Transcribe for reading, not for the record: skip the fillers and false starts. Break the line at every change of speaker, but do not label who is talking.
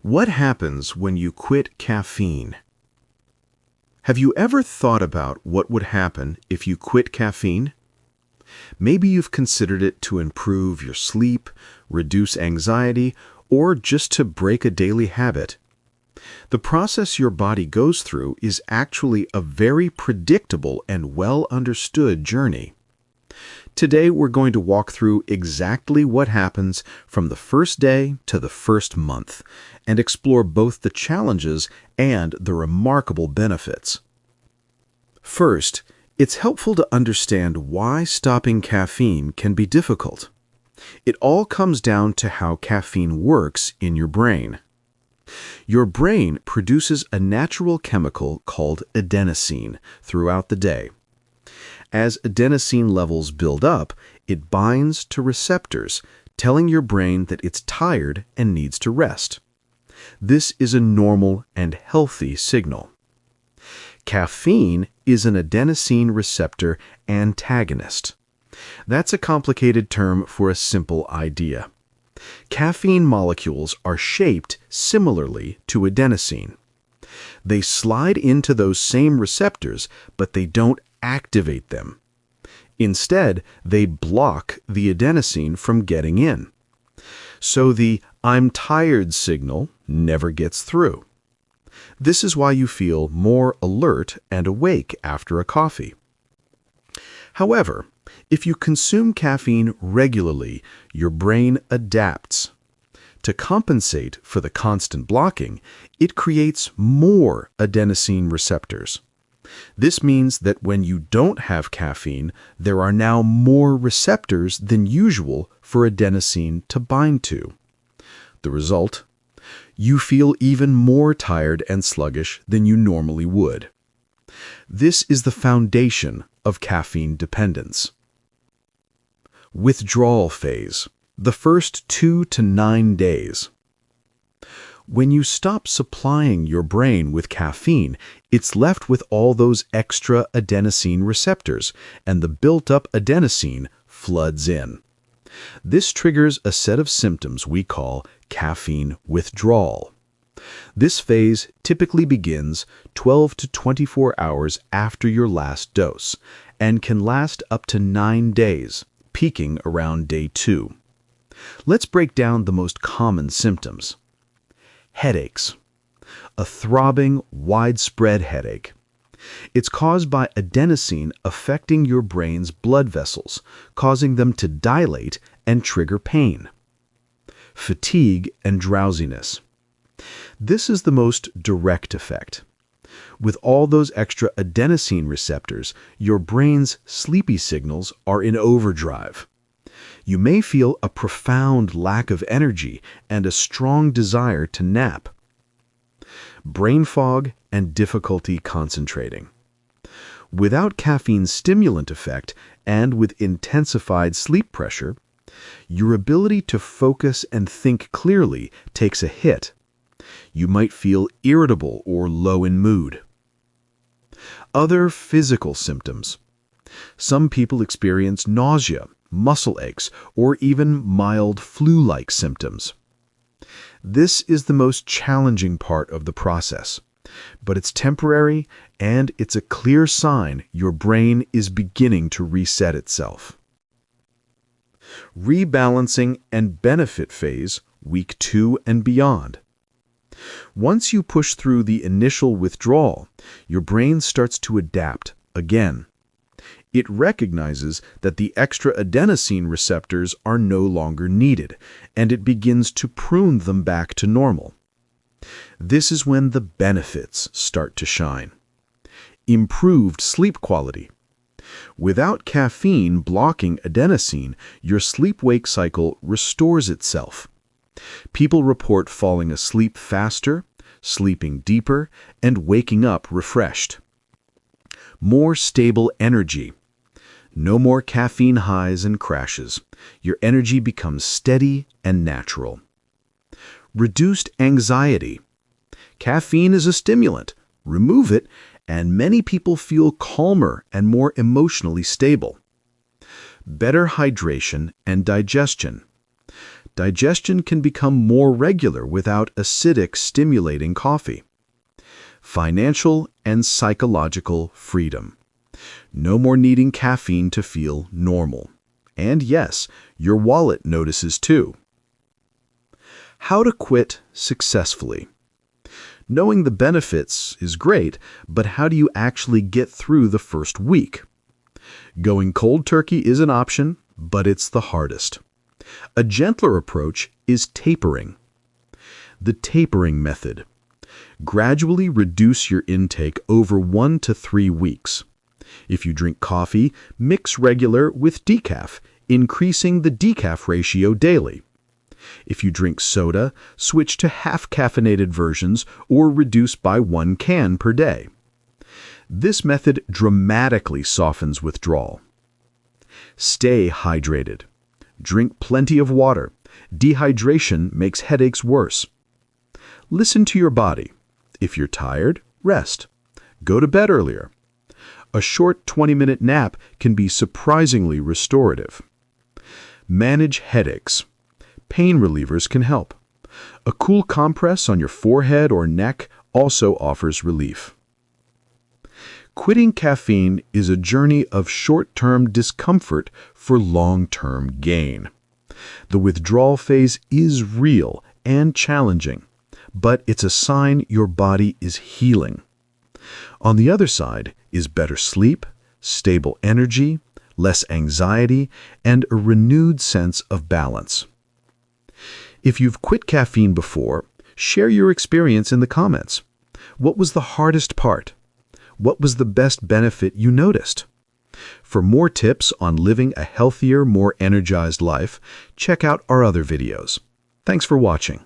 What happens when you quit caffeine? Have you ever thought about what would happen if you quit caffeine? Maybe you've considered it to improve your sleep, reduce anxiety, or just to break a daily habit. The process your body goes through is actually a very predictable and well-understood journey. Today, we're going to walk through exactly what happens from the first day to the first month and explore both the challenges and the remarkable benefits. First, it's helpful to understand why stopping caffeine can be difficult. It all comes down to how caffeine works in your brain. Your brain produces a natural chemical called adenosine throughout the day. As adenosine levels build up, it binds to receptors, telling your brain that it's tired and needs to rest. This is a normal and healthy signal. Caffeine is an adenosine receptor antagonist. That's a complicated term for a simple idea. Caffeine molecules are shaped similarly to adenosine. They slide into those same receptors, but they don't activate them. Instead, they block the adenosine from getting in. So the "I'm tired" signal never gets through. This is why you feel more alert and awake after a coffee. However, if you consume caffeine regularly, your brain adapts. To compensate for the constant blocking, it creates more adenosine receptors. This means that when you don't have caffeine, there are now more receptors than usual for adenosine to bind to. The result? You feel even more tired and sluggish than you normally would. This is the foundation of caffeine dependence. Withdrawal phase, the first 2 to 9 days. When you stop supplying your brain with caffeine, it's left with all those extra adenosine receptors, and the built-up adenosine floods in. This triggers a set of symptoms we call caffeine withdrawal. This phase typically begins 12 to 24 hours after your last dose and can last up to 9 days, peaking around day 2. Let's break down the most common symptoms. Headaches. A throbbing, widespread headache. It's caused by adenosine affecting your brain's blood vessels, causing them to dilate and trigger pain. Fatigue and drowsiness. This is the most direct effect. With all those extra adenosine receptors, your brain's sleepy signals are in overdrive. You may feel a profound lack of energy and a strong desire to nap. Brain fog and difficulty concentrating. Without caffeine's stimulant effect and with intensified sleep pressure, your ability to focus and think clearly takes a hit. You might feel irritable or low in mood. Other physical symptoms. Some people experience nausea, muscle aches, or even mild flu-like symptoms. This is the most challenging part of the process, but it's temporary and it's a clear sign your brain is beginning to reset itself. Rebalancing and benefit phase, week 2 and beyond. Once you push through the initial withdrawal, your brain starts to adapt again. It recognizes that the extra adenosine receptors are no longer needed, and it begins to prune them back to normal. This is when the benefits start to shine. Improved sleep quality. Without caffeine blocking adenosine, your sleep-wake cycle restores itself. People report falling asleep faster, sleeping deeper, and waking up refreshed. More stable energy. No more caffeine highs and crashes. Your energy becomes steady and natural. Reduced anxiety. Caffeine is a stimulant. Remove it, and many people feel calmer and more emotionally stable. Better hydration and digestion. digestion can become more regular without acidic, stimulating coffee. Financial and psychological freedom. No more needing caffeine to feel normal. And yes, your wallet notices too. How to quit successfully. Knowing the benefits is great, but how do you actually get through the first week? Going cold turkey is an option, but it's the hardest. A gentler approach is tapering. The tapering method. Gradually reduce your intake over 1 to 3 weeks. If you drink coffee, mix regular with decaf, increasing the decaf ratio daily. If you drink soda, switch to half-caffeinated versions or reduce by 1 can per day. This method dramatically softens withdrawal. Stay hydrated. Drink plenty of water. Dehydration makes headaches worse. Listen to your body. If you're tired, rest. Go to bed earlier. A short 20-minute nap can be surprisingly restorative. Manage headaches. Pain relievers can help. A cool compress on your forehead or neck also offers relief. Quitting caffeine is a journey of short-term discomfort for long-term gain. The withdrawal phase is real and challenging, but it's a sign your body is healing. On the other side is better sleep, stable energy, less anxiety, and a renewed sense of balance. If you've quit caffeine before, share your experience in the comments. What was the hardest part? What was the best benefit you noticed? For more tips on living a healthier, more energized life, check out our other videos. Thanks for watching.